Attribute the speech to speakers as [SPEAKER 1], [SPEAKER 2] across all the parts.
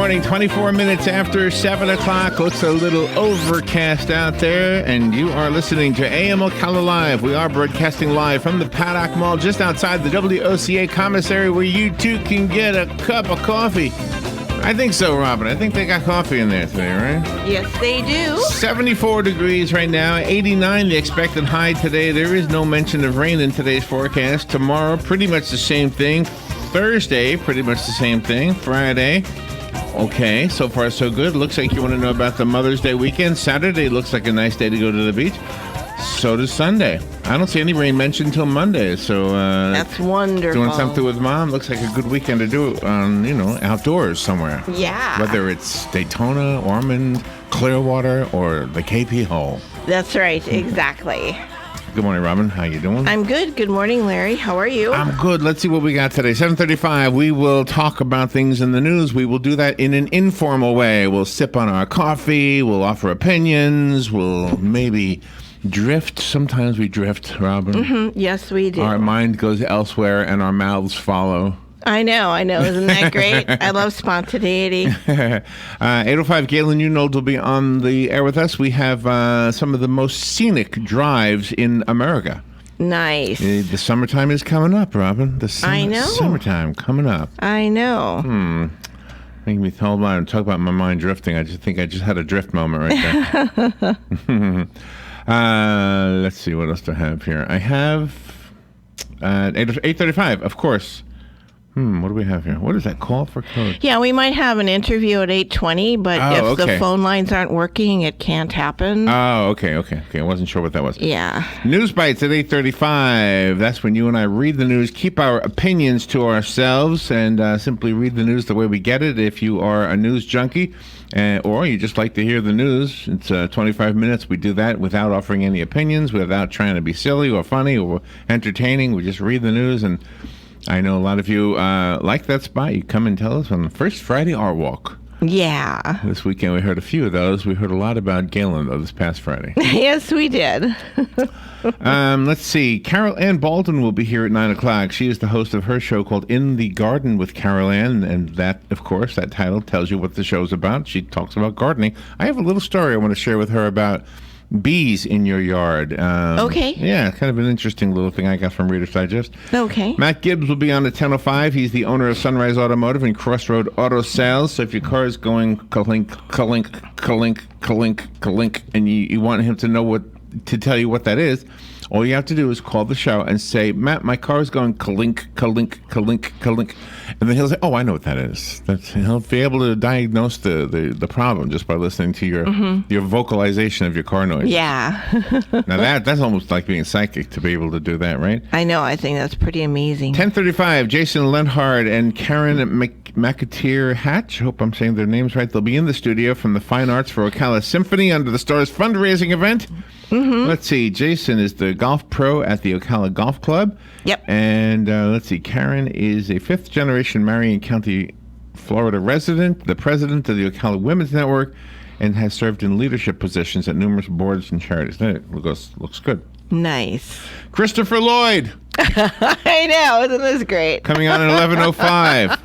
[SPEAKER 1] morning, 24 minutes after 7 o'clock. Looks a little overcast out there, and you are listening to AM Ocala Live. We are broadcasting live from the Paddock Mall just outside the WOCA commissary where you too can get a cup of coffee. I think so, Robin. I think they got coffee in there today, right?
[SPEAKER 2] Yes, they do.
[SPEAKER 1] 74 degrees right now, 89 the expected high today. There is no mention of rain in today's forecast. Tomorrow, pretty much the same thing. Thursday, pretty much the same thing. Friday, okay, so far so good. Looks like you want to know about the Mother's Day weekend. Saturday looks like a nice day to go to the beach. So does Sunday. I don't see any rain mentioned until Monday, so
[SPEAKER 2] that's wonderful.
[SPEAKER 1] Doing something with Mom looks like a good weekend to do it on, outdoors somewhere.
[SPEAKER 2] Yeah.
[SPEAKER 1] Whether it's Daytona, Ormond, Clearwater, or the KP Hole.
[SPEAKER 2] That's right, exactly.
[SPEAKER 1] Good morning, Robin. How you doing?
[SPEAKER 2] I'm good. Good morning, Larry. How are you?
[SPEAKER 1] I'm good. Let's see what we got today. 7:35. We will talk about things in the news. We will do that in an informal way. We'll sip on our coffee. We'll offer opinions. We'll maybe drift. Sometimes we drift, Robin.
[SPEAKER 2] Mm-hmm. Yes, we do.
[SPEAKER 1] Our mind goes elsewhere and our mouths follow.
[SPEAKER 2] I know. Isn't that great? I love spontaneity.
[SPEAKER 1] 8:05, Galen Unold will be on the air with us. We have some of the most scenic drives in America.
[SPEAKER 2] Nice.
[SPEAKER 1] The summertime is coming up, Robin.
[SPEAKER 2] I know.
[SPEAKER 1] Summertime coming up.
[SPEAKER 2] I know.
[SPEAKER 1] Making me talk about my mind drifting. I just think I just had a drift moment right there. Let's see, what else do I have here? I have 8:35, of course. What do we have here? What is that call for code?
[SPEAKER 2] Yeah, we might have an interview at 8:20, but if the phone lines aren't working, it can't happen.
[SPEAKER 1] Oh, okay. I wasn't sure what that was.
[SPEAKER 2] Yeah.
[SPEAKER 1] News Bites at 8:35. That's when you and I read the news, keep our opinions to ourselves, and simply read the news the way we get it. If you are a news junkie, or you just like to hear the news, it's 25 minutes. We do that without offering any opinions, without trying to be silly or funny or entertaining. We just read the news, and I know a lot of you like that spot. You come and tell us on the first Friday Art Walk.
[SPEAKER 2] Yeah.
[SPEAKER 1] This weekend we heard a few of those. We heard a lot about Galen, though, this past Friday.
[SPEAKER 2] Yes, we did.
[SPEAKER 1] Let's see. Carol Ann Baldwin will be here at 9 o'clock. She is the host of her show called In the Garden with Carol Ann, and that, of course, that title tells you what the show's about. She talks about gardening. I have a little story I want to share with her about bees in your yard.
[SPEAKER 2] Okay.
[SPEAKER 1] Yeah, kind of an interesting little thing I got from Reader's Digest.
[SPEAKER 2] Okay.
[SPEAKER 1] Matt Gibbs will be on at 10:05. He's the owner of Sunrise Automotive and Crossroad Auto Sales. So if your car is going kalink, kalink, kalink, kalink, kalink, and you want him to tell you what that is, all you have to do is call the show and say, Matt, my car is going kalink, kalink, kalink, kalink. And then he'll say, oh, I know what that is. He'll be able to diagnose the problem just by listening to your vocalization of your car noise.
[SPEAKER 2] Yeah.
[SPEAKER 1] Now that's almost like being psychic to be able to do that, right?
[SPEAKER 2] I know. I think that's pretty amazing.
[SPEAKER 1] 10:35, Jason Lenhard and Karen McAteer Hatch, hope I'm saying their names right. They'll be in the studio from the Fine Arts for Ocala Symphony under the Stars fundraising event. Let's see. Jason is the golf pro at the Ocala Golf Club.
[SPEAKER 2] Yep.
[SPEAKER 1] And let's see. Karen is a fifth-generation Marion County, Florida resident, the president of the Ocala Women's Network, and has served in leadership positions at numerous boards and charities. That looks good.
[SPEAKER 2] Nice.
[SPEAKER 1] Christopher Lloyd.
[SPEAKER 2] I know. Isn't this great?
[SPEAKER 1] Coming on at 11:05.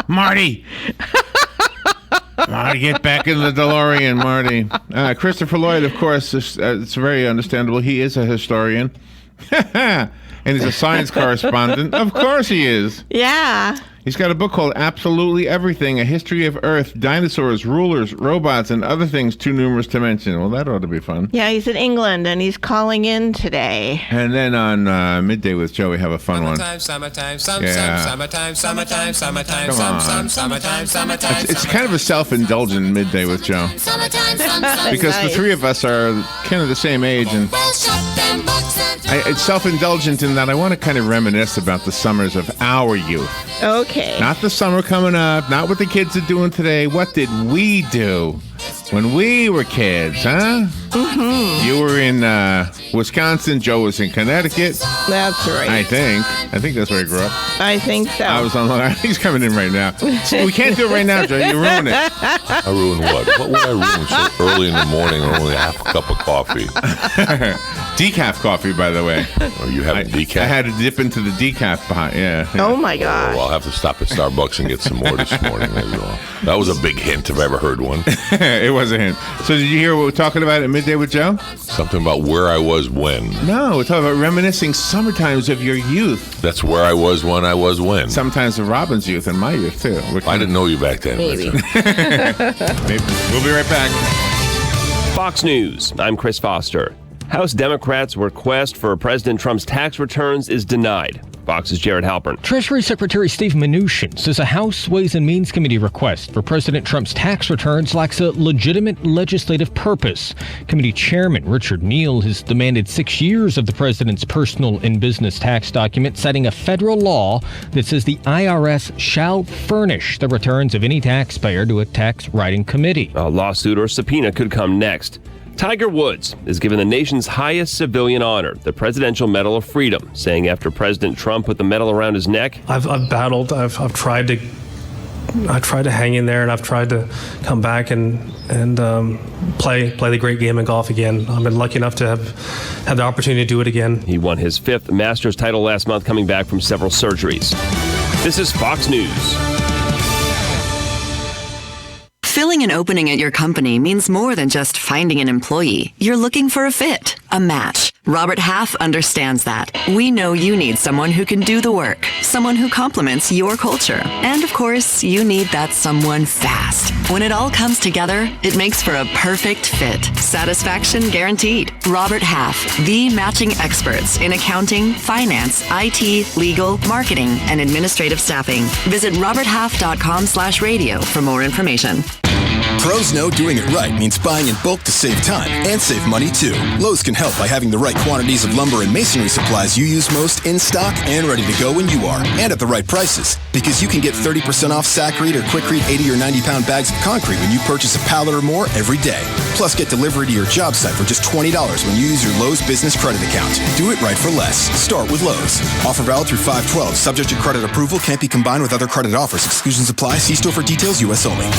[SPEAKER 1] Marty. Marty, get back in the DeLorean, Marty. Christopher Lloyd, of course, it's very understandable. He is a historian. And he's a science correspondent. Of course he is.
[SPEAKER 2] Yeah.
[SPEAKER 1] He's got a book called Absolutely Everything, A History of Earth, Dinosaurs, Rulers, Robots, and Other Things Too Numerous to Mention. Well, that ought to be fun.
[SPEAKER 2] Yeah, he's in England, and he's calling in today.
[SPEAKER 1] And then on Midday with Joe, we have a fun one.
[SPEAKER 3] Summertime,
[SPEAKER 1] It's kind of a self-indulgent Midday with Joe. Because the three of us are kind of the same age, and it's self-indulgent in that I want to kind of reminisce about the summers of our youth.
[SPEAKER 2] Okay.
[SPEAKER 1] Not the summer coming up, not what the kids are doing today. What did we do when we were kids, huh?
[SPEAKER 2] Mm-hmm.
[SPEAKER 1] You were in Wisconsin. Joe was in Connecticut.
[SPEAKER 2] That's right.
[SPEAKER 1] I think that's where I grew up.
[SPEAKER 2] I think so.
[SPEAKER 1] I was on Long Island. He's coming in right now. We can't do it right now, Joe. You ruined it.
[SPEAKER 3] I ruined what? What would I ruin so early in the morning on only half a cup of coffee?
[SPEAKER 1] Decaf coffee, by the way.
[SPEAKER 3] Oh, you have decaf?
[SPEAKER 1] I had to dip into the decaf behind. Yeah.
[SPEAKER 2] Oh, my gosh.
[SPEAKER 3] Well, I'll have to stop at Starbucks and get some more this morning. That was a big hint if I ever heard one.
[SPEAKER 1] It was a hint. So did you hear what we're talking about at Midday with Joe?
[SPEAKER 3] Something about where I was when.
[SPEAKER 1] No, we're talking about reminiscing summer times of your youth.
[SPEAKER 3] That's where I was when I was when.
[SPEAKER 1] Sometimes of Robin's youth and my youth, too.
[SPEAKER 3] I didn't know you back then.
[SPEAKER 2] Maybe.
[SPEAKER 1] Maybe. We'll be right back.
[SPEAKER 4] Fox News, I'm Chris Foster. House Democrats' request for President Trump's tax returns is denied. Fox's Jared Halpern.
[SPEAKER 5] Treasury Secretary Steve Mnuchin says a House Ways and Means Committee request for President Trump's tax returns lacks a legitimate legislative purpose. Committee Chairman Richard Neal has demanded 6 years of the president's personal and business tax document, citing a federal law that says the IRS shall furnish the returns of any taxpayer to a tax writing committee.
[SPEAKER 4] A lawsuit or subpoena could come next. Tiger Woods is given the nation's highest civilian honor, the Presidential Medal of Freedom, saying after President Trump put the medal around his neck,
[SPEAKER 6] I've battled. I've tried to hang in there, and I've tried to come back and play the great game of golf again. I've been lucky enough to have the opportunity to do it again.
[SPEAKER 4] He won his 5th Masters title last month, coming back from several surgeries. This is Fox News.
[SPEAKER 7] Filling an opening at your company means more than just finding an employee. You're looking for a fit, a match. Robert Half understands that. We know you need someone who can do the work, someone who complements your culture. And of course, you need that someone fast. When it all comes together, it makes for a perfect fit. Satisfaction guaranteed. Robert Half, the matching experts in accounting, finance, IT, legal, marketing, and administrative staffing. Visit roberthalf.com/radio for more information.
[SPEAKER 8] Pros know doing it right means buying in bulk to save time and save money too. Lowe's can help by having the right quantities of lumber and masonry supplies you use most in stock and ready to go when you are, and at the right prices. Because you can get 30% off Sakrete or Quikrete 80 or 90-pound bags of concrete when you purchase a pallet or more every day. Plus, get delivery to your job site for just $20 when you use your Lowe's business credit account. Do it right for less. Start with Lowe's. Offer valid through 5/12. Subject to credit approval. Can't be combined with other credit offers. Exclusions apply. See store for details. U.S. only.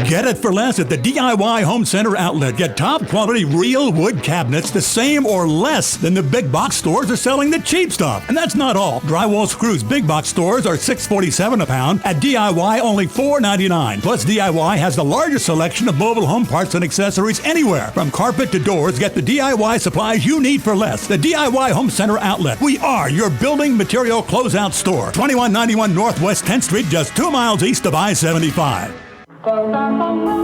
[SPEAKER 9] Get it for less at the DIY Home Center outlet. Get top quality real wood cabinets the same or less than the big box stores are selling the cheap stuff. And that's not all. Drywall screws big box stores are $6.47 a pound. At DIY, only $4.99. Plus, DIY has the largest selection of mobile home parts and accessories anywhere. From carpet to doors, get the DIY supplies you need for less. The DIY Home Center outlet. We are your building material closeout store. 2191 Northwest 10th Street, just 2 miles east of I-75.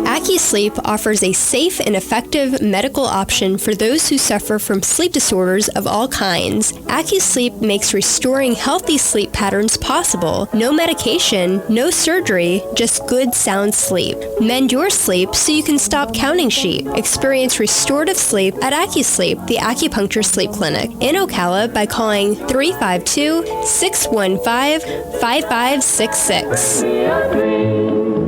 [SPEAKER 10] AccuSleep offers a safe and effective medical option for those who suffer from sleep disorders of all kinds. AccuSleep makes restoring healthy sleep patterns possible. No medication, no surgery, just good sound sleep. Mend your sleep so you can stop counting sheep. Experience restorative sleep at AccuSleep, the acupuncture sleep clinic in Ocala, by calling 352-615-5566.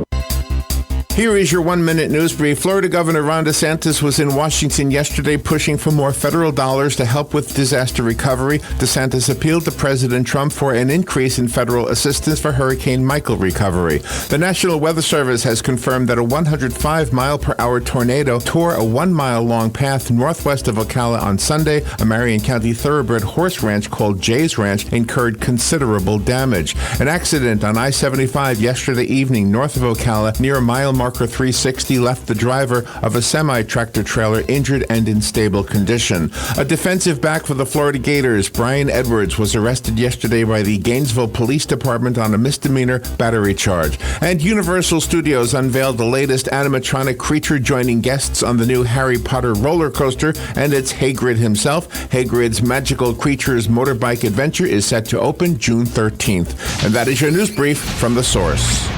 [SPEAKER 1] Here is your 1-minute news brief. Florida Governor Ron DeSantis was in Washington yesterday pushing for more federal dollars to help with disaster recovery. DeSantis appealed to President Trump for an increase in federal assistance for Hurricane Michael recovery. The National Weather Service has confirmed that a 105-mile-per-hour tornado tore a 1-mile-long path northwest of Ocala on Sunday. A Marion County thoroughbred horse ranch called Jay's Ranch incurred considerable damage. An accident on I-75 yesterday evening north of Ocala near a mile marker 360 left the driver of a semi-tractor trailer injured and in stable condition. A defensive back for the Florida Gators, Brian Edwards, was arrested yesterday by the Gainesville Police Department on a misdemeanor battery charge. And Universal Studios unveiled the latest animatronic creature joining guests on the new Harry Potter roller coaster, and it's Hagrid himself. Hagrid's Magical Creatures motorbike adventure is set to open June 13th. And that is your news brief from The Source.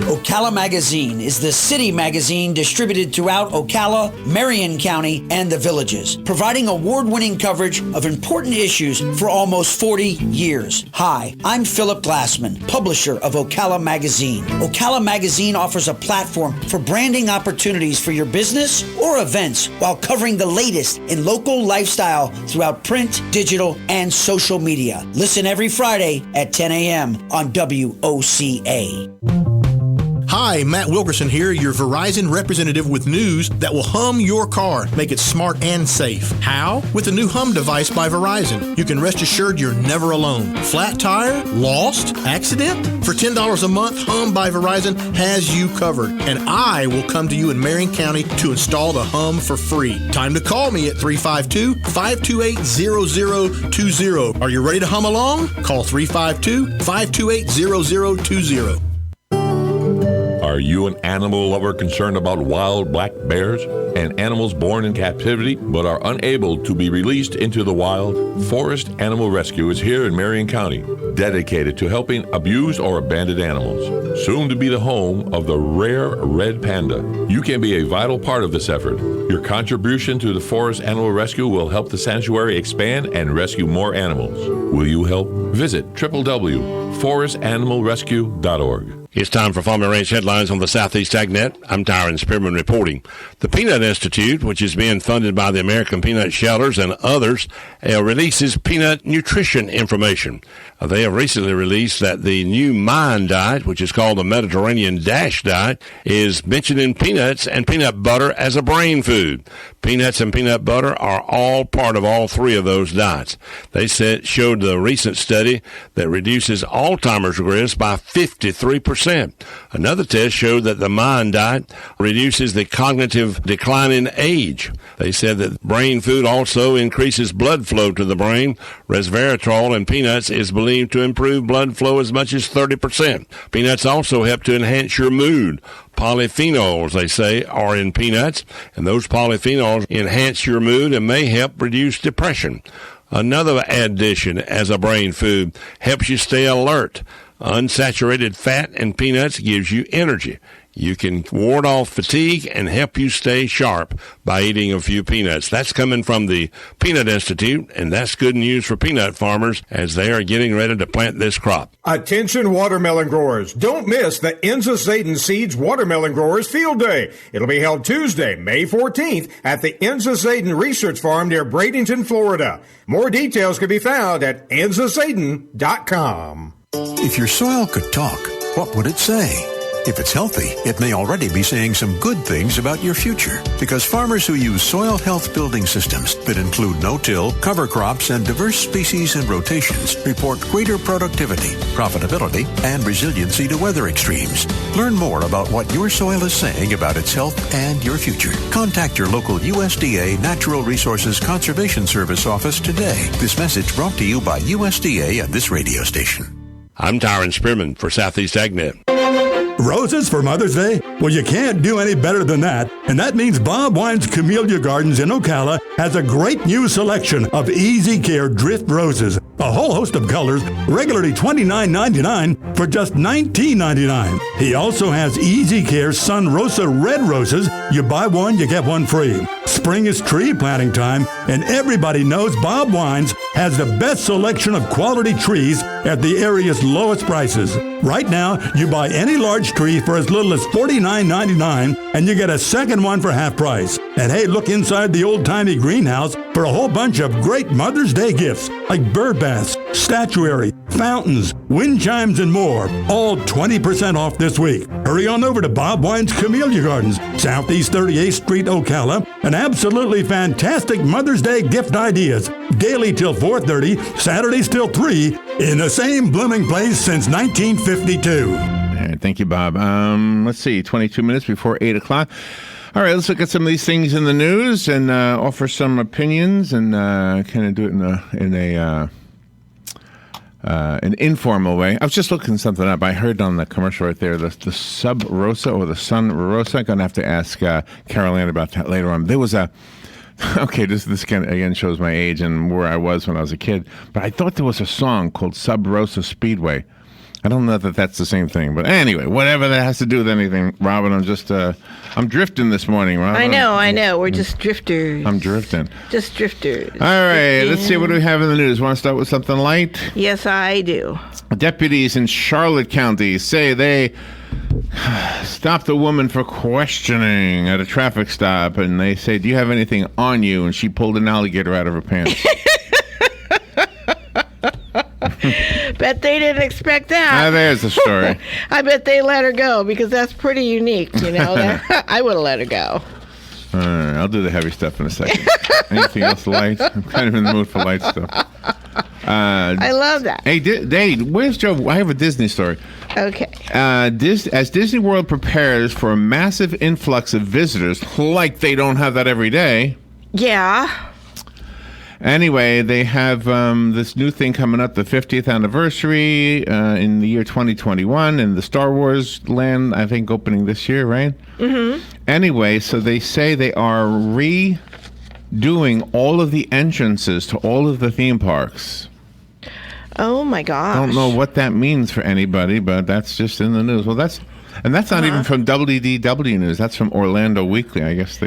[SPEAKER 9] Ocala
[SPEAKER 11] Ocala Magazine is the city magazine distributed throughout Ocala, Marion County, and the villages, providing award-winning coverage of important issues for almost 40 years. Hi, I'm Philip Glassman, publisher of Ocala Magazine. Ocala Magazine offers a platform for branding opportunities for your business or events while covering the latest in local lifestyle throughout print, digital, and social media. Listen every Friday at 10 a.m. on WOCA.
[SPEAKER 12] Hi, Matt Wilkerson here, your Verizon representative with news that will hum your car, make it smart and safe. How? With the new Hum device by Verizon. You can rest assured you're never alone. Flat tire? Lost? Accident? For $10 a month, Hum by Verizon has you covered. And I will come to you in Marion County to install the Hum for free. Time to call me at 352-528-0020. Are you ready to hum along? Call 352-528-0020.
[SPEAKER 3] Are you an animal lover concerned about wild black bears and animals born in captivity but are unable to be released into the wild? Forest Animal Rescue is here in Marion County, dedicated to helping abused or abandoned animals, soon to be the home of the rare red panda. You can be a vital part of this effort. Your contribution to the Forest Animal Rescue will help the sanctuary expand and rescue more animals. Will you help? Visit www.forestanimalrescue.org.
[SPEAKER 13] It's time for Farm and Ranch headlines on the Southeast AgNet. I'm Tyron Spearman reporting. The Peanut Institute, which is being funded by the American Peanut Shelters and others, releases peanut nutrition information. They have recently released that the new Mind diet, which is called the Mediterranean Dash diet, is mentioning peanuts and peanut butter as a brain food. Peanuts and peanut butter are all part of all three of those diets. They showed the recent study that reduces Alzheimer's risk by 53%. Another test showed that the Mind diet reduces the cognitive decline in age. They said that brain food also increases blood flow to the brain. Resveratrol in peanuts is believed to improve blood flow as much as 30%. Peanuts also help to enhance your mood. Polyphenols, they say, are in peanuts, and those polyphenols enhance your mood and may help reduce depression. Another addition as a brain food helps you stay alert. Unsaturated fat in peanuts gives you energy. You can ward off fatigue and help you stay sharp by eating a few peanuts. That's coming from the Peanut Institute, and that's good news for peanut farmers as they are getting ready to plant this crop.
[SPEAKER 14] Attention watermelon growers. Don't miss the Enza Zayden Seeds Watermelon Growers Field Day. It'll be held Tuesday, May 14th at the Enza Zayden Research Farm near Bradenton, Florida. More details can be found at enzazayden.com.
[SPEAKER 15] If your soil could talk, what would it say? If it's healthy, it may already be saying some good things about your future, because farmers who use soil health building systems that include no-till, cover crops, and diverse species and rotations report greater productivity, profitability, and resiliency to weather extremes. Learn more about what your soil is saying about its health and your future. Contact your local USDA Natural Resources Conservation Service office today. This message brought to you by USDA and this radio station.
[SPEAKER 13] I'm Tyron Spearman for Southeast AgNet.
[SPEAKER 9] Roses for Mother's Day? Well, you can't do any better than that. And that means Bob Wine's Camellia Gardens in Ocala has a great new selection of Easy Care drift roses. A whole host of colors, regularly $29.99 for just $19.99. He also has Easy Care Sun Rosa red roses. You buy one, you get one free. Spring is tree planting time, and everybody knows Bob Wines has the best selection of quality trees at the area's lowest prices. Right now, you buy any large tree for as little as $49.99, and you get a second one for half price. And hey, look inside the old-timey greenhouse for a whole bunch of great Mother's Day gifts, like bird baths, statuary, fountains, wind chimes, and more. All 20% off this week. Hurry on over to Bob Wine's Camellia Gardens, Southeast 38th Street, Ocala, and absolutely fantastic Mother's Day gift ideas. Daily till 4:30, Saturdays till 3, in the same blooming place since 1952.
[SPEAKER 1] All right, thank you, Bob. Let's see, 22 minutes before 8 o'clock. All right, let's look at some of these things in the news and offer some opinions and kind of do it in an informal way. I was just looking something up. I heard on the commercial right there, the Sub Rosa or the Sun Rosa. I'm going to have to ask Carol Ann about that later on. There was a... Okay, this kind of, again, shows my age and where I was when I was a kid. But I thought there was a song called Sub Rosa Speedway. I don't know that that's the same thing, but anyway, whatever that has to do with anything, Robin, I'm drifting this morning, Robin.
[SPEAKER 2] I know. We're just drifters.
[SPEAKER 1] I'm drifting.
[SPEAKER 2] Just drifters.
[SPEAKER 1] All right, let's see what do we have in the news. Want to start with something light?
[SPEAKER 2] Yes, I do.
[SPEAKER 1] Deputies in Charlotte County say they stopped a woman for questioning at a traffic stop, and they say, "Do you have anything on you?" And she pulled an alligator out of her pants.
[SPEAKER 2] Bet they didn't expect that.
[SPEAKER 1] There's the story.
[SPEAKER 2] I bet they let her go because that's pretty unique, you know. I would have let her go.
[SPEAKER 1] All right, I'll do the heavy stuff in a second. Anything else light? I'm kind of in the mood for light stuff.
[SPEAKER 2] I love that.
[SPEAKER 1] Hey, Dave, where's Joe? I have a Disney story.
[SPEAKER 2] Okay.
[SPEAKER 1] As Disney World prepares for a massive influx of visitors, like they don't have that every day.
[SPEAKER 2] Yeah.
[SPEAKER 1] Anyway, they have this new thing coming up, the 50th anniversary in the year 2021 in the Star Wars land, I think, opening this year, right? Mm-hmm. Anyway, so they say they are redoing all of the entrances to all of the theme parks.
[SPEAKER 2] Oh, my gosh.
[SPEAKER 1] I don't know what that means for anybody, but that's just in the news. Well, that's not even from WDW News. That's from Orlando Weekly, I guess.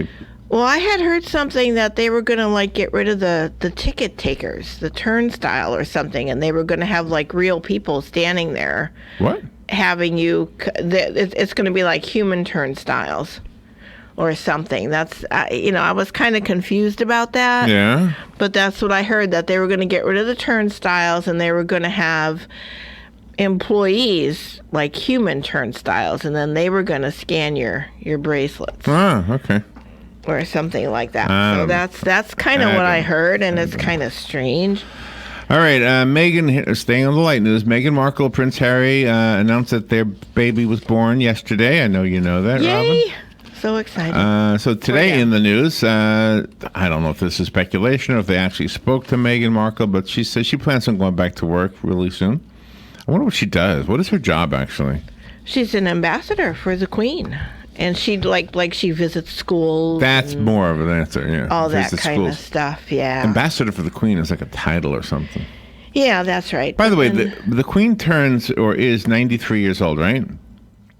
[SPEAKER 2] Well, I had heard something that they were going to get rid of the ticket takers, the turnstile or something, and they were going to have real people standing there.
[SPEAKER 1] What?
[SPEAKER 2] Having you, it's going to be like human turnstiles or something. That's, I was kind of confused about that.
[SPEAKER 1] Yeah.
[SPEAKER 2] But that's what I heard, that they were going to get rid of the turnstiles and they were going to have employees like human turnstiles, and then they were going to scan your bracelets.
[SPEAKER 1] Ah, okay.
[SPEAKER 2] Or something like that. So that's kind of what I heard, and it's kind of strange.
[SPEAKER 1] All right, Meghan, staying on the light news, Meghan Markle, Prince Harry announced that their baby was born yesterday. I know you know that,
[SPEAKER 2] Yay!
[SPEAKER 1] Robin.
[SPEAKER 2] So excited.
[SPEAKER 1] So today in the news, I don't know if this is speculation or if they actually spoke to Meghan Markle, but she says she plans on going back to work really soon. I wonder what she does. What is her job, actually?
[SPEAKER 2] She's an ambassador for the Queen. And she she visits schools.
[SPEAKER 1] That's more of an answer, yeah.
[SPEAKER 2] All that kind of stuff, yeah.
[SPEAKER 1] Ambassador for the Queen is like a title or something.
[SPEAKER 2] Yeah, that's right.
[SPEAKER 1] By the way, the Queen turns or is 93 years old, right?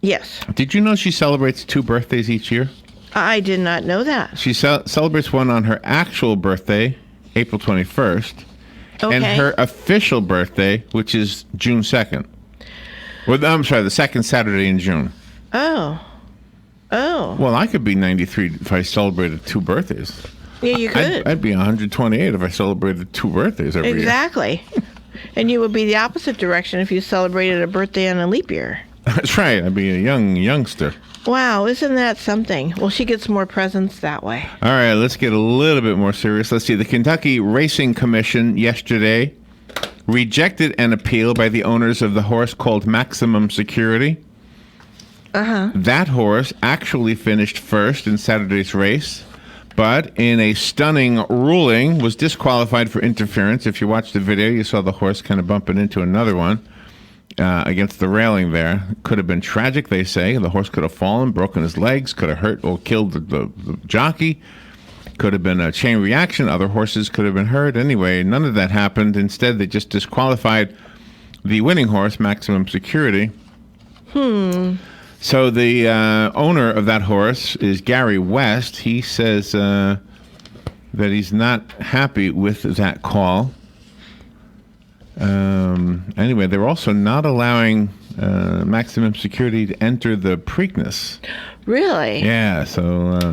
[SPEAKER 2] Yes.
[SPEAKER 1] Did you know she celebrates 2 birthdays each year?
[SPEAKER 2] I did not know that.
[SPEAKER 1] She celebrates one on her actual birthday, April 21st, and her official birthday, which is June 2nd. Well, I'm sorry, the second Saturday in June.
[SPEAKER 2] Oh.
[SPEAKER 1] Well, I could be 93 if I celebrated 2 birthdays.
[SPEAKER 2] Yeah, you could.
[SPEAKER 1] I'd be 128 if I celebrated 2 birthdays every year.
[SPEAKER 2] Exactly. And you would be the opposite direction if you celebrated a birthday on a leap year.
[SPEAKER 1] That's right. I'd be a youngster.
[SPEAKER 2] Wow, isn't that something? Well, she gets more presents that way.
[SPEAKER 1] All right, let's get a little bit more serious. Let's see. The Kentucky Racing Commission yesterday rejected an appeal by the owners of the horse called Maximum Security.
[SPEAKER 2] Uh-huh.
[SPEAKER 1] That horse actually finished first in Saturday's race, but in a stunning ruling was disqualified for interference. If you watched the video, you saw the horse kind of bumping into another one against the railing there. Could have been tragic, they say. The horse could have fallen, broken his legs, could have hurt or killed the jockey. Could have been a chain reaction. Other horses could have been hurt. Anyway, none of that happened. Instead, they just disqualified the winning horse, Maximum Security. So the owner of that horse is Gary West. He says that he's not happy with that call. Anyway, they're also not allowing Maximum Security to enter the Preakness.
[SPEAKER 2] Really?
[SPEAKER 1] Yeah, so...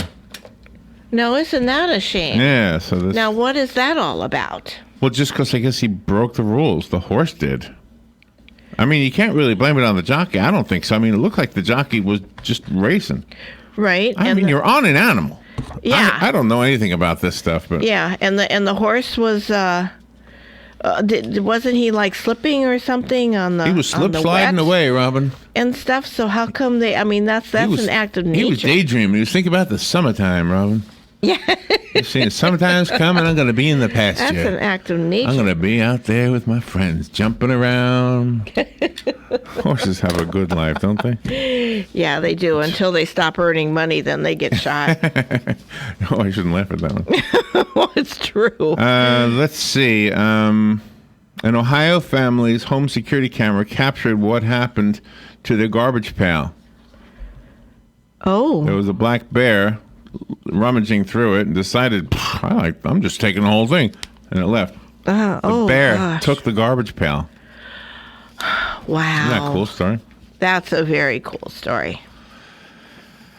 [SPEAKER 2] no, isn't that a shame?
[SPEAKER 1] Yeah, so this...
[SPEAKER 2] Now, what is that all about?
[SPEAKER 1] Well, just because I guess he broke the rules. The horse did. I mean, you can't really blame it on the jockey. I don't think so. I mean, it looked like the jockey was just racing.
[SPEAKER 2] Right.
[SPEAKER 1] I mean, you're on an animal.
[SPEAKER 2] Yeah.
[SPEAKER 1] I don't know anything about this stuff, but...
[SPEAKER 2] Yeah, and the horse was... wasn't he slipping or something on the?
[SPEAKER 1] He was sliding away, Robin.
[SPEAKER 2] And stuff. So how come they? I mean, that's an act of nature.
[SPEAKER 1] He was daydreaming. He was thinking about the summertime, Robin.
[SPEAKER 2] Yeah.
[SPEAKER 1] You're saying summertime's coming. I'm going to be in the pasture.
[SPEAKER 2] That's an act of nature.
[SPEAKER 1] I'm going to be out there with my friends, jumping around. Horses have a good life, don't they?
[SPEAKER 2] Yeah, they do. Until they stop earning money, then they get shot.
[SPEAKER 1] Oh, I shouldn't laugh at that one.
[SPEAKER 2] Well, it's true.
[SPEAKER 1] Let's see. An Ohio family's home security camera captured what happened to their garbage pail.
[SPEAKER 2] Oh.
[SPEAKER 1] There was a black bear rummaging through it and decided, I'm just taking the whole thing. And it left. The bear took the garbage pail.
[SPEAKER 2] Wow.
[SPEAKER 1] Isn't that a cool story?
[SPEAKER 2] That's a very cool story.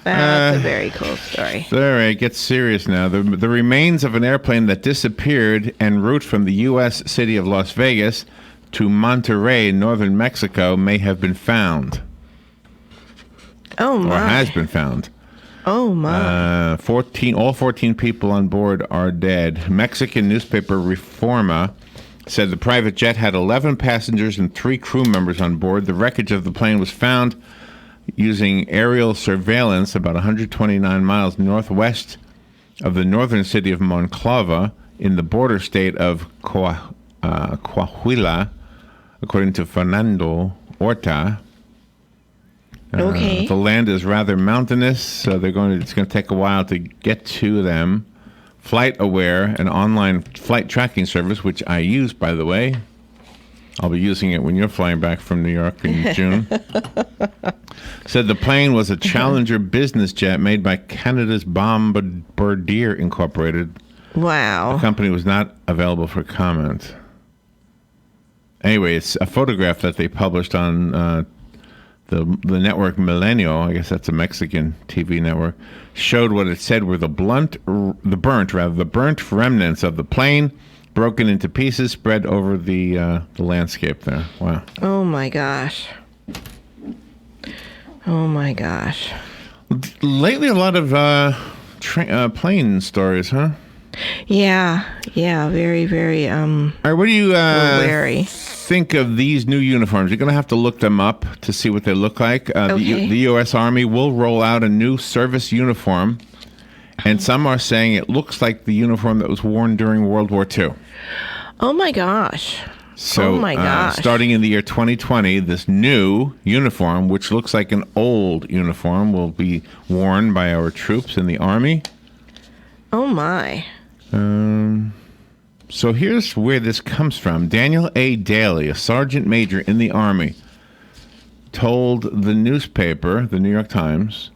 [SPEAKER 2] That's a very cool story.
[SPEAKER 1] All right, it gets serious now. The remains of an airplane that disappeared en route from the U.S. city of Las Vegas to Monterrey, northern Mexico, may have been found.
[SPEAKER 2] Oh, my.
[SPEAKER 1] Or has been found.
[SPEAKER 2] Oh, my.
[SPEAKER 1] All 14 people on board are dead. Mexican newspaper Reforma said the private jet had 11 passengers and 3 crew members on board. The wreckage of the plane was found using aerial surveillance about 129 miles northwest of the northern city of Monclova in the border state of Coahuila, according to Fernando Horta.
[SPEAKER 2] Okay.
[SPEAKER 1] The land is rather mountainous, so it's going to take a while to get to them. FlightAware, an online flight tracking service, which I use, by the way. I'll be using it when you're flying back from New York in June. Said the plane was a Challenger business jet made by Canada's Bombardier Incorporated.
[SPEAKER 2] Wow.
[SPEAKER 1] The company was not available for comment. Anyway, it's a photograph that they published on the network Milenio, I guess that's a Mexican TV network, showed what it said were the burnt remnants of the plane, broken into pieces, spread over the landscape there. Wow.
[SPEAKER 2] Oh, my gosh. Oh, my gosh.
[SPEAKER 1] Lately, a lot of plane stories, huh?
[SPEAKER 2] Yeah, very, very,
[SPEAKER 1] All right, what do you
[SPEAKER 2] wary.
[SPEAKER 1] think of these new uniforms? You're going to have to look them up to see what they look like.
[SPEAKER 2] Okay.
[SPEAKER 1] The U.S. Army will roll out a new service uniform, and some are saying it looks like the uniform that was worn during World War II.
[SPEAKER 2] Oh, my gosh.
[SPEAKER 1] So,
[SPEAKER 2] oh, my gosh.
[SPEAKER 1] Starting in the year 2020, this new uniform, which looks like an old uniform, will be worn by our troops in the Army.
[SPEAKER 2] Oh, my.
[SPEAKER 1] So here's where this comes from. Daniel A. Daly, a sergeant major in the Army, told the newspaper, the New York Times,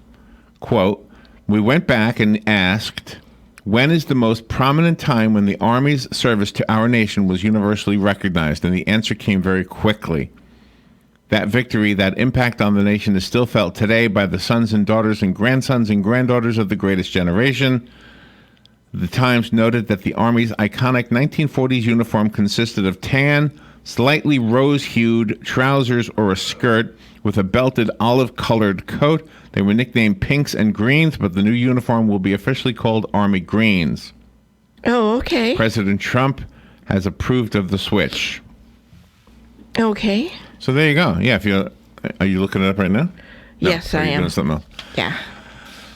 [SPEAKER 1] quote, "We went back and asked, when is the most prominent time when the Army's service to our nation was universally recognized? And the answer came very quickly. That victory, that impact on the nation is still felt today by the sons and daughters and grandsons and granddaughters of the greatest generation." The Times noted that the Army's iconic 1940s uniform consisted of tan, slightly rose-hued trousers or a skirt with a belted olive-colored coat. They were nicknamed pinks and greens, but the new uniform will be officially called Army Greens.
[SPEAKER 2] Oh, okay.
[SPEAKER 1] President Trump has approved of the switch.
[SPEAKER 2] Okay.
[SPEAKER 1] So there you go. Yeah, are you looking it up right now? No,
[SPEAKER 2] Yes, I am.
[SPEAKER 1] Doing something else?
[SPEAKER 2] Yeah.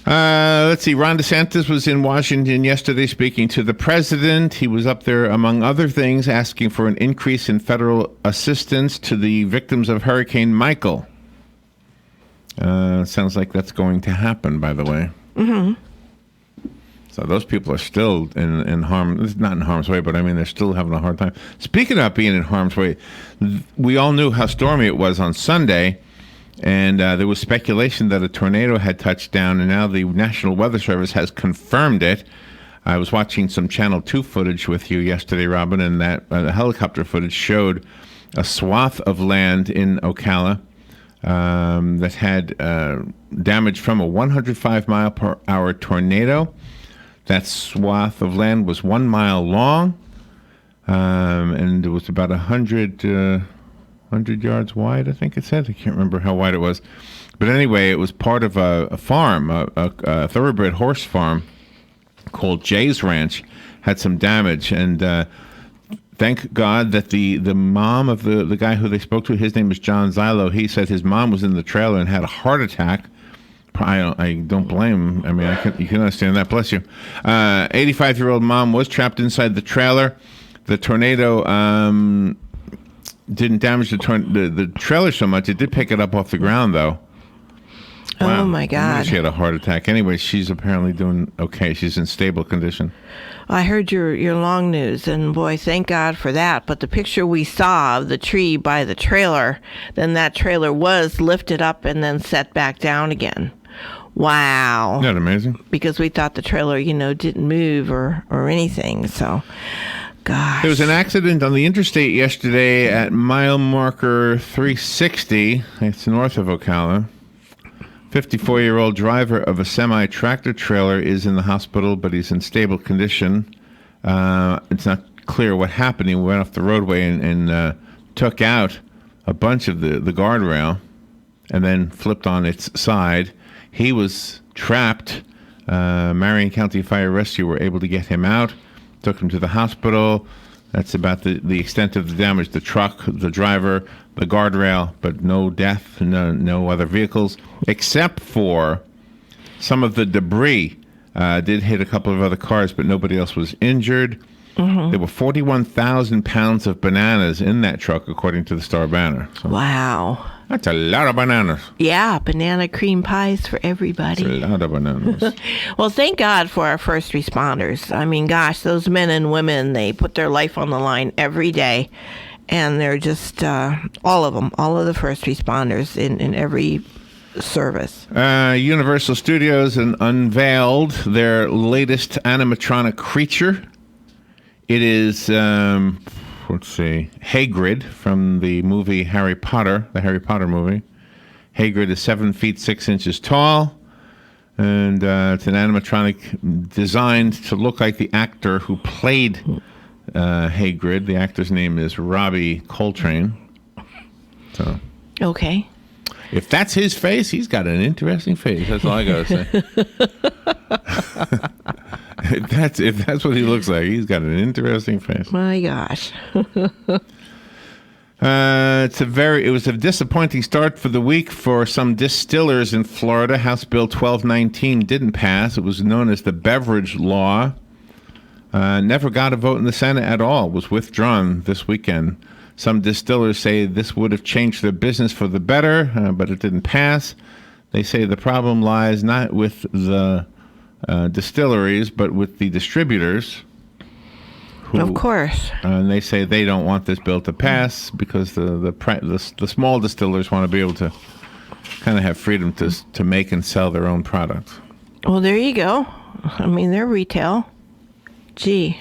[SPEAKER 1] Let's see. Ron DeSantis was in Washington yesterday speaking to the president. He was up there, among other things, asking for an increase in federal assistance to the victims of Hurricane Michael. Sounds like that's going to happen, by the way.
[SPEAKER 2] Mm-hmm.
[SPEAKER 1] So those people are still in not in harm's way, but I mean, they're still having a hard time. Speaking of being in harm's way, we all knew how stormy it was on Sunday. And there was speculation that a tornado had touched down, and now the National Weather Service has confirmed it. I was watching some Channel 2 footage with you yesterday, Robin, and that helicopter footage showed a swath of land in Ocala that had damage from a 105-mile-per-hour tornado. That swath of land was 1 mile long, and it was about 100 yards wide, I think it said. I can't remember how wide it was. But anyway, it was part of a farm, a thoroughbred horse farm called Jay's Ranch, had some damage. And thank God that the mom of the guy who they spoke to, his name is John Zilo, he said his mom was in the trailer and had a heart attack. I don't blame him. I mean, you can understand that. Bless you. 85-year-old mom was trapped inside the trailer. The tornado didn't damage the trailer so much. It did pick it up off the ground, though.
[SPEAKER 2] Oh, my
[SPEAKER 1] I
[SPEAKER 2] God.
[SPEAKER 1] knew she had a heart attack. Anyway, she's apparently doing okay. She's in stable condition.
[SPEAKER 2] I heard your long news, and boy, thank God for that. But the picture we saw of the tree by the trailer, then that trailer was lifted up and then set back down again. Wow.
[SPEAKER 1] Isn't that amazing?
[SPEAKER 2] Because we thought the trailer, didn't move or anything. So, gosh.
[SPEAKER 1] There was an accident on the interstate yesterday at mile marker 360. It's north of Ocala. 54-year-old driver of a semi-tractor trailer is in the hospital, but he's in stable condition. It's not clear what happened. He went off the roadway and took out a bunch of the guardrail and then flipped on its side. He was trapped. Marion County Fire Rescue were able to get him out, took him to the hospital. That's about the extent of the damage. The truck, the driver, the guardrail, but no death, no other vehicles, except for some of the debris did hit a couple of other cars, but nobody else was injured. Mm-hmm. There were 41,000 pounds of bananas in that truck, according to the Star Banner. So
[SPEAKER 2] wow.
[SPEAKER 1] That's a lot of bananas.
[SPEAKER 2] Yeah, banana cream pies for everybody.
[SPEAKER 1] That's a lot of bananas.
[SPEAKER 2] Well, thank God for our first responders. I mean, gosh, those men and women, they put their life on the line every day. And they're just, all of them, all of the first responders in every service.
[SPEAKER 1] Universal Studios unveiled their latest animatronic creature. It is, Hagrid from the movie Harry Potter, the Harry Potter movie. Hagrid is 7 feet 6 inches tall, and it's an animatronic designed to look like the actor who played Hagrid. The actor's name is Robbie Coltrane. So,
[SPEAKER 2] okay.
[SPEAKER 1] If that's his face, he's got an interesting face. That's all I gotta say. If that's what he looks like, he's got an interesting face.
[SPEAKER 2] My gosh.
[SPEAKER 1] It was a disappointing start for the week for some distillers in Florida. House Bill 1219 didn't pass. It was known as the beverage law. Never got a vote in the Senate at all. Was withdrawn this weekend. Some distillers say this would have changed their business for the better, but it didn't pass. They say the problem lies not with the distilleries, but with the distributors.
[SPEAKER 2] Of course.
[SPEAKER 1] And they say they don't want this bill to pass because the small distillers want to be able to kind of have freedom to make and sell their own products.
[SPEAKER 2] Well, there you go. I mean, they're retail. Gee.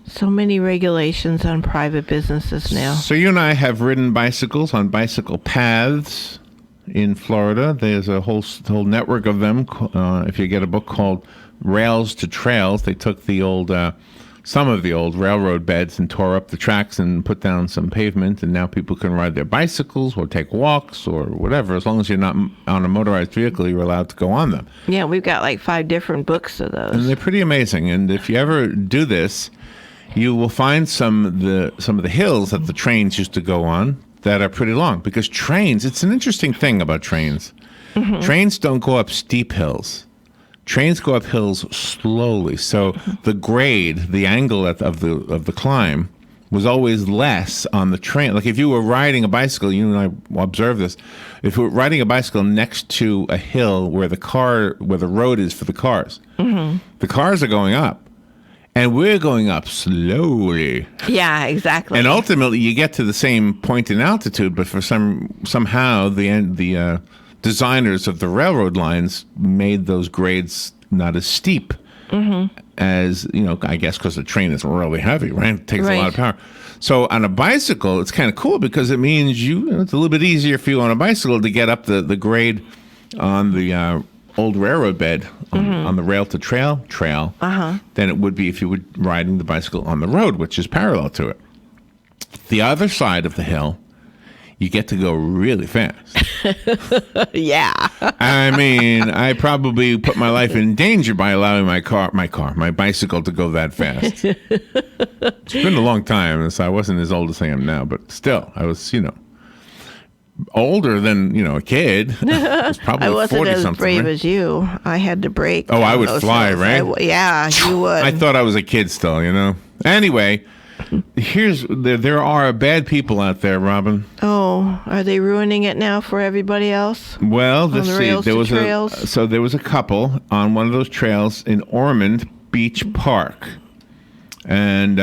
[SPEAKER 2] So many regulations on private businesses now.
[SPEAKER 1] So you and I have ridden bicycles on bicycle paths in Florida. There's a whole network of them. If you get a book called Rails to Trails, they took some of the old railroad beds and tore up the tracks and put down some pavement, and now people can ride their bicycles or take walks or whatever. As long as you're not on a motorized vehicle, you're allowed to go on them.
[SPEAKER 2] Yeah, we've got like 5 different books of those.
[SPEAKER 1] And they're pretty amazing. And if you ever do this, you will find some of the hills that the trains used to go on that are pretty long, because trains, it's an interesting thing about trains. Mm-hmm. Trains don't go up steep hills. Trains go up hills slowly. So the grade, the angle of the climb was always less on the train. Like if you were riding a bicycle, you and I observed this, if you were riding a bicycle next to a hill where the road is for the cars, mm-hmm. the cars are going up. And we're going up slowly.
[SPEAKER 2] Yeah, exactly.
[SPEAKER 1] And ultimately, you get to the same point in altitude, but for somehow the designers of the railroad lines made those grades not as steep mm-hmm. as, I guess because the train is really heavy, right? It takes a lot of power. So on a bicycle, it's kind of cool because it means it's a little bit easier for you on a bicycle to get up the grade on the old railroad bed on the rail to trail than it would be if you were riding the bicycle on the road, which is parallel to it. The other side of the hill, you get to go really fast.
[SPEAKER 2] Yeah.
[SPEAKER 1] I mean, I probably put my life in danger by allowing my bicycle to go that fast. It's been a long time, so I wasn't as old as I am now, but still, I was, older than a kid. I was probably
[SPEAKER 2] I wasn't
[SPEAKER 1] 40
[SPEAKER 2] as
[SPEAKER 1] something.
[SPEAKER 2] brave
[SPEAKER 1] Right?
[SPEAKER 2] as you. I had to brake.
[SPEAKER 1] Oh, I would fly,
[SPEAKER 2] hills.
[SPEAKER 1] right?
[SPEAKER 2] Yeah, you would.
[SPEAKER 1] I thought I was a kid still. Anyway, There are bad people out there, Robin.
[SPEAKER 2] Oh, are they ruining it now for everybody else?
[SPEAKER 1] Well,
[SPEAKER 2] On the rails
[SPEAKER 1] there
[SPEAKER 2] to
[SPEAKER 1] was
[SPEAKER 2] trails?
[SPEAKER 1] there was a couple on one of those trails in Ormond Beach Park, and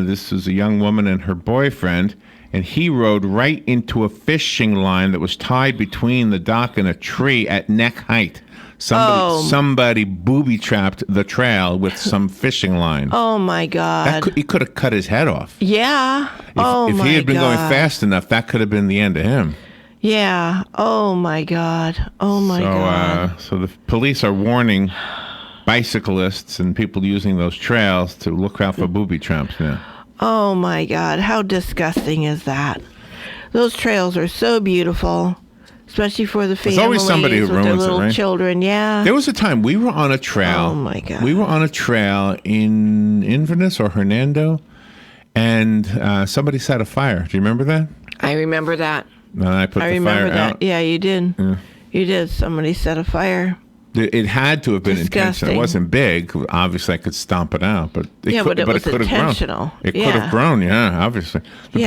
[SPEAKER 1] this was a young woman and her boyfriend, and he rode right into a fishing line that was tied between the dock and a tree at neck height. Somebody booby trapped the trail with some fishing line.
[SPEAKER 2] Oh my God!
[SPEAKER 1] He could have cut his head off.
[SPEAKER 2] Yeah.
[SPEAKER 1] If he had been going fast enough, that could have been the end of him.
[SPEAKER 2] Yeah. Oh my God. Oh my God.
[SPEAKER 1] So the police are warning bicyclists and people using those trails to look out for booby traps now.
[SPEAKER 2] Oh my God. How disgusting is that? Those trails are so beautiful. Especially for the families.
[SPEAKER 1] There's always somebody who
[SPEAKER 2] with their
[SPEAKER 1] ruins
[SPEAKER 2] little
[SPEAKER 1] it, right?
[SPEAKER 2] children. Yeah.
[SPEAKER 1] There was a time we were on a trail.
[SPEAKER 2] Oh my God.
[SPEAKER 1] We were on a trail in Inverness or Hernando, and somebody set a fire. Do you remember that?
[SPEAKER 2] I remember that.
[SPEAKER 1] And I put the fire out.
[SPEAKER 2] Yeah, you did.
[SPEAKER 1] Yeah.
[SPEAKER 2] You did. Somebody set a fire.
[SPEAKER 1] It had to have been
[SPEAKER 2] Disgusting.
[SPEAKER 1] intentional. It wasn't big. Obviously, I could stomp it out, but it
[SPEAKER 2] Yeah,
[SPEAKER 1] could,
[SPEAKER 2] but it was
[SPEAKER 1] could have
[SPEAKER 2] intentional.
[SPEAKER 1] grown. It
[SPEAKER 2] Yeah.
[SPEAKER 1] could have grown. Yeah, obviously. The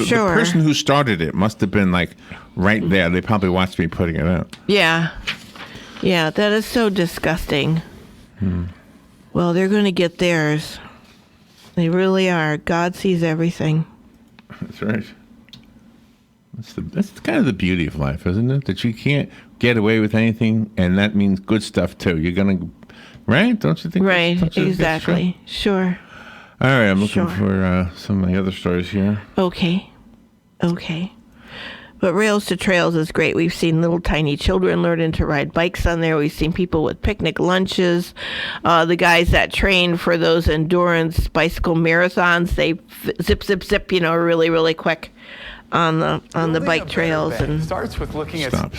[SPEAKER 2] sure.
[SPEAKER 1] person who started it must have been like right there. They probably watched me putting it out.
[SPEAKER 2] Yeah. Yeah, that is so disgusting. Well, they're going to get theirs. They really are. God sees everything.
[SPEAKER 1] That's right. That's kind of the beauty of life, isn't it? That you can't get away with anything, and that means good stuff too. You're gonna, right? Don't you think?
[SPEAKER 2] Right.
[SPEAKER 1] That's true?
[SPEAKER 2] Exactly. Sure.
[SPEAKER 1] All right. I'm looking
[SPEAKER 2] Sure.
[SPEAKER 1] for some of the other stories here.
[SPEAKER 2] Okay. But Rails to Trails is great. We've seen little tiny children learning to ride bikes on there. We've seen people with picnic lunches. The guys that train for those endurance bicycle marathons, they zip, really, really quick on the bike trails. And
[SPEAKER 16] starts with looking at
[SPEAKER 1] Stop.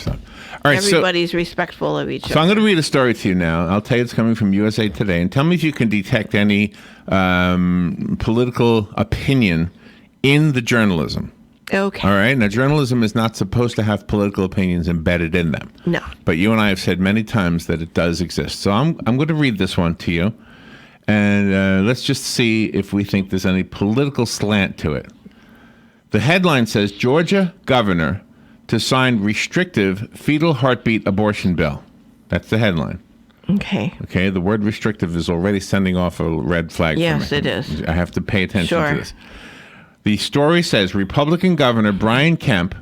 [SPEAKER 1] All right.
[SPEAKER 2] everybody's respectful of each
[SPEAKER 1] So I'm
[SPEAKER 2] other.
[SPEAKER 1] going to read a story to you now. I'll tell you it's coming from USA Today, and tell me if you can detect any political opinion in the journalism.
[SPEAKER 2] Okay.
[SPEAKER 1] All right. Now, journalism is not supposed to have political opinions embedded in them.
[SPEAKER 2] No.
[SPEAKER 1] But you and I have said many times that it does exist. So I'm going to read this one to you, and let's just see if we think there's any political slant to it. The headline says, Georgia governor to sign restrictive fetal heartbeat abortion bill. That's the headline.
[SPEAKER 2] Okay.
[SPEAKER 1] Okay, the word restrictive is already sending off a red flag for me.
[SPEAKER 2] Yes, it is.
[SPEAKER 1] I have to pay attention
[SPEAKER 2] Sure.
[SPEAKER 1] to this. The story says Republican Governor Brian Kemp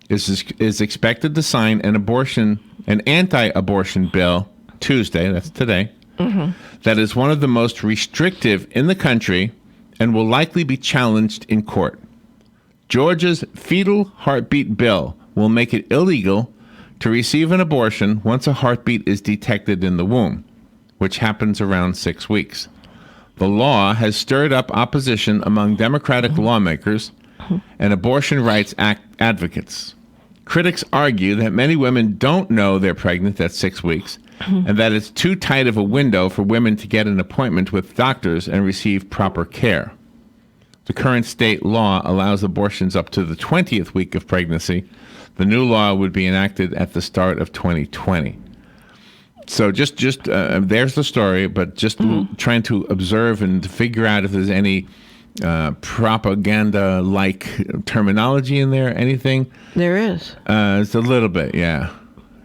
[SPEAKER 1] is expected to sign an anti-abortion bill Tuesday, that's today, that is one of the most restrictive in the country and will likely be challenged in court. Georgia's fetal heartbeat bill will make it illegal to receive an abortion once a heartbeat is detected in the womb, which happens around 6 weeks. The law has stirred up opposition among Democratic lawmakers and abortion rights advocates. Critics argue that many women don't know they're pregnant at 6 weeks and that it's too tight of a window for women to get an appointment with doctors and receive proper care. The current state law allows abortions up to the 20th week of pregnancy. The new law would be enacted at the start of 2020. So just there's the story, but just trying to observe and to figure out if there's any propaganda-like terminology in there, anything.
[SPEAKER 2] There is.
[SPEAKER 1] It's a little bit, yeah.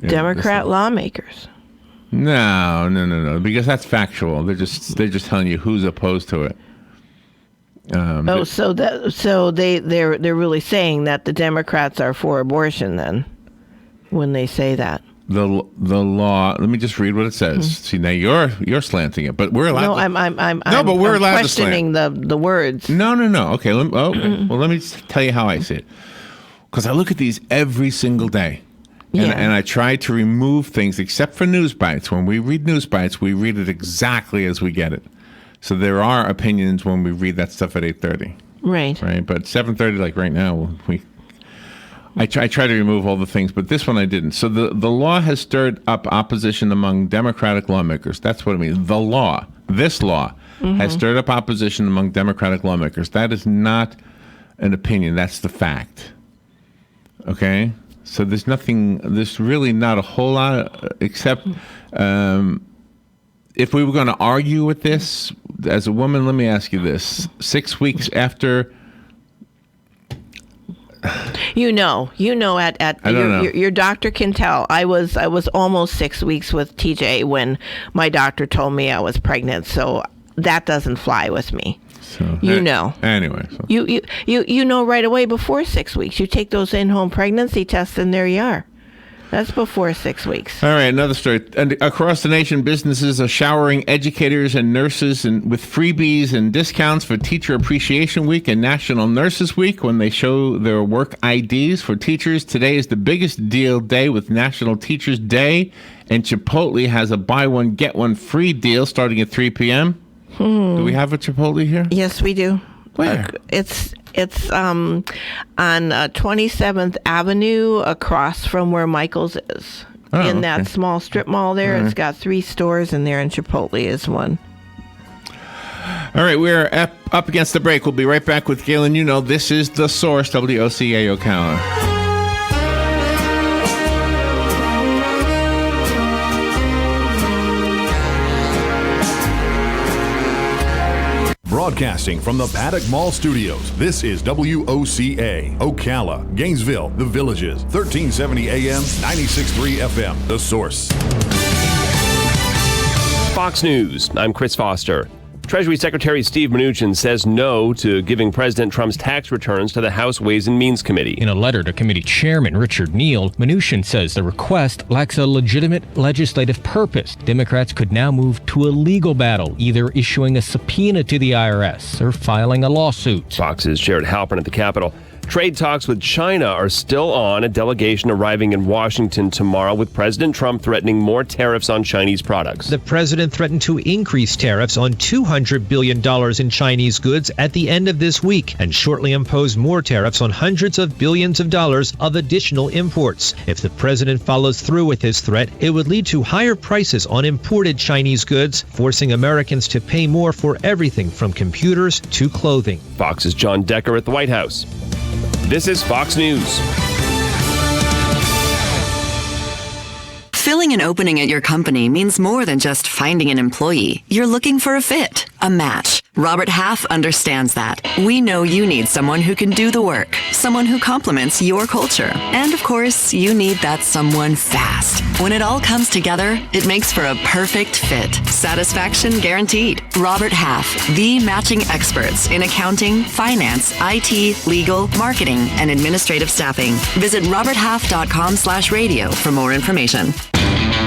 [SPEAKER 2] Democrat lawmakers.
[SPEAKER 1] No, because that's factual. They're just telling you who's opposed to it.
[SPEAKER 2] So they're really saying that the Democrats are for abortion then, when they say that.
[SPEAKER 1] The law. Let me just read what it says. See, now you're slanting it, but we're allowed.
[SPEAKER 2] No,
[SPEAKER 1] but we're allowed to
[SPEAKER 2] questioning the words.
[SPEAKER 1] No. Okay. Well, let me just tell you how I see it. Because I look at these every single day, and I try to remove things except for news bites. When we read news bites, we read it exactly as we get it. So there are opinions when we read that stuff at 8:30.
[SPEAKER 2] Right.
[SPEAKER 1] But 7:30, like right now, I try to remove all the things, but this one I didn't. So the law has stirred up opposition among Democratic lawmakers. That's what I mean. This law, has stirred up opposition among Democratic lawmakers. That is not an opinion. That's the fact. Okay? So there's really not a whole lot except if we were going to argue with this, as a woman, let me ask you this. 6 weeks after...
[SPEAKER 2] You know, your doctor can tell. I was almost 6 weeks with TJ when my doctor told me I was pregnant, so that doesn't fly with me. So,
[SPEAKER 1] Anyway. So.
[SPEAKER 2] You know right away before 6 weeks. You take those in-home pregnancy tests and there you are. That's before 6 weeks.
[SPEAKER 1] All right, another story. And across the nation, businesses are showering educators and nurses with freebies and discounts for Teacher Appreciation Week and National Nurses Week when they show their work IDs for teachers. Today is the biggest deal day with National Teachers Day, and Chipotle has a buy one, get one free deal starting at 3 p.m. Do we have a Chipotle here?
[SPEAKER 2] Yes, we do.
[SPEAKER 1] Where?
[SPEAKER 2] It's on 27th Avenue across from where Michael's is. In that small strip mall there. It's got 3 stores in there, and Chipotle is one.
[SPEAKER 1] All right, we're up against the break. We'll be right back with Galen. This is The Source, WOCA Ocala.
[SPEAKER 16] Broadcasting from the Paddock Mall Studios, this is WOCA, Ocala, Gainesville, The Villages, 1370 AM, 96.3 FM, The Source.
[SPEAKER 4] Fox News, I'm Chris Foster. Treasury Secretary Steve Mnuchin says no to giving President Trump's tax returns to the House Ways and Means Committee.
[SPEAKER 5] In a letter to committee chairman Richard Neal, Mnuchin says the request lacks a legitimate legislative purpose. Democrats could now move to a legal battle, either issuing a subpoena to the IRS or filing a lawsuit.
[SPEAKER 4] Fox's Jared Halpern at the Capitol. Trade talks with China are still on, a delegation arriving in Washington tomorrow with President Trump threatening more tariffs on Chinese products.
[SPEAKER 17] The president threatened to increase tariffs on $200 billion in Chinese goods at the end of this week and shortly impose more tariffs on hundreds of billions of dollars of additional imports. If the president follows through with his threat, it would lead to higher prices on imported Chinese goods, forcing Americans to pay more for everything from computers to clothing.
[SPEAKER 4] Fox's John Decker at the White House. This is Fox News.
[SPEAKER 7] Filling an opening at your company means more than just finding an employee. You're looking for a fit, a match. Robert Half understands that. We know you need someone who can do the work, someone who complements your culture. And of course, you need that someone fast. When it all comes together, it makes for a perfect fit. Satisfaction guaranteed. Robert Half, the matching experts in accounting, finance, IT, legal, marketing, and administrative staffing. Visit roberthalf.com/radio for more information.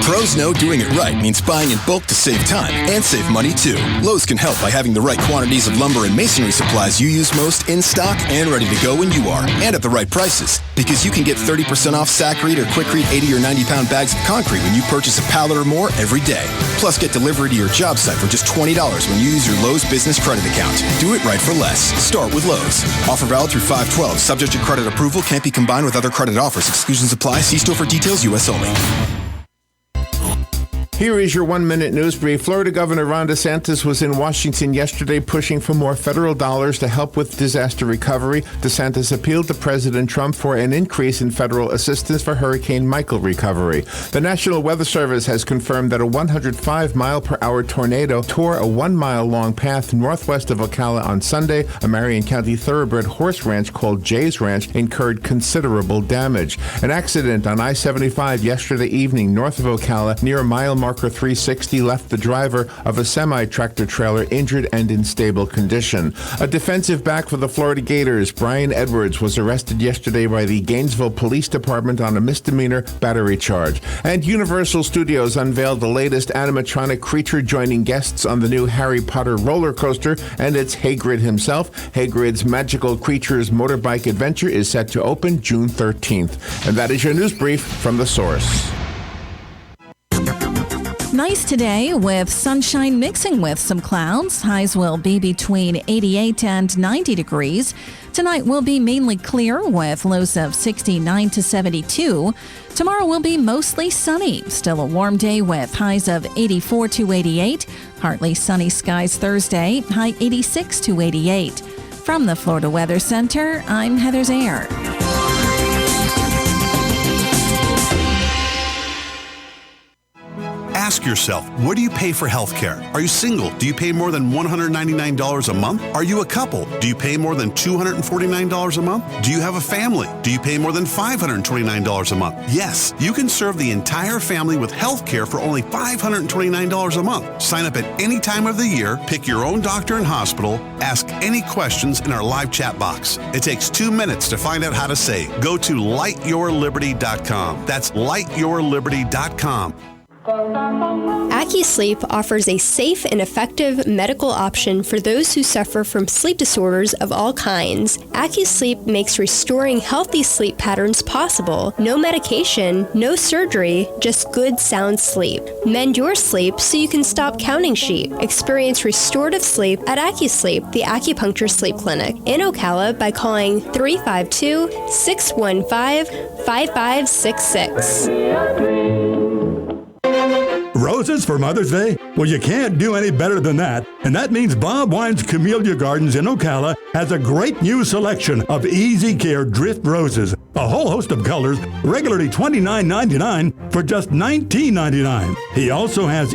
[SPEAKER 8] Pros know doing it right means buying in bulk to save time and save money too. Lowe's can help by having the right quantities of lumber and masonry supplies you use most in stock and ready to go when you are, and at the right prices. Because you can get 30% off Sakrete or Quikrete 80 or 90-pound bags of concrete when you purchase a pallet or more every day. Plus, get delivery to your job site for just $20 when you use your Lowe's business credit account. Do it right for less. Start with Lowe's. Offer valid through 5/12. Subject to credit approval. Can't be combined with other credit offers. Exclusions apply. See store for details. U.S. only.
[SPEAKER 1] Here is your 1-minute news brief. Florida Governor Ron DeSantis was in Washington yesterday pushing for more federal dollars to help with disaster recovery. DeSantis appealed to President Trump for an increase in federal assistance for Hurricane Michael recovery. The National Weather Service has confirmed that a 105-mile-per-hour tornado tore a 1-mile-long path northwest of Ocala on Sunday. A Marion County thoroughbred horse ranch called Jay's Ranch incurred considerable damage. An accident on I-75 yesterday evening north of Ocala near a mile marker 360 left the driver of a semi-tractor trailer injured and in stable condition. A defensive back for the Florida Gators, Brian Edwards, was arrested yesterday by the Gainesville Police Department on a misdemeanor battery charge. And Universal Studios unveiled the latest animatronic creature joining guests on the new Harry Potter roller coaster, and it's Hagrid himself. Hagrid's Magical Creatures motorbike adventure is set to open June 13th. And that is your news brief from The Source.
[SPEAKER 18] Nice today with sunshine mixing with some clouds. Highs will be between 88 and 90 degrees. Tonight will be mainly clear with lows of 69 to 72. Tomorrow will be mostly sunny. Still a warm day with highs of 84 to 88. Partly sunny skies Thursday, high 86 to 88. From the Florida Weather Center, I'm Heather Zayer.
[SPEAKER 19] Ask yourself, what do you pay for health care? Are you single? Do you pay more than $199 a month? Are you a couple? Do you pay more than $249 a month? Do you have a family? Do you pay more than $529 a month? Yes, you can serve the entire family with health care for only $529 a month. Sign up at any time of the year, pick your own doctor and hospital, ask any questions in our live chat box. It takes 2 minutes to find out how to save. Go to lightyourliberty.com. That's lightyourliberty.com.
[SPEAKER 10] AccuSleep offers a safe and effective medical option for those who suffer from sleep disorders of all kinds. AccuSleep makes restoring healthy sleep patterns possible. No medication, no surgery, just good sound sleep. Mend your sleep so you can stop counting sheep. Experience restorative sleep at AccuSleep, the acupuncture sleep clinic in Ocala by calling 352-615-5566.
[SPEAKER 9] Roses for Mother's Day? Well, you can't do any better than that. And that means Bob Wine's Camellia Gardens in Ocala has a great new selection of Easy Care Drift Roses. A whole host of colors, regularly $29.99 for just $19.99. He also has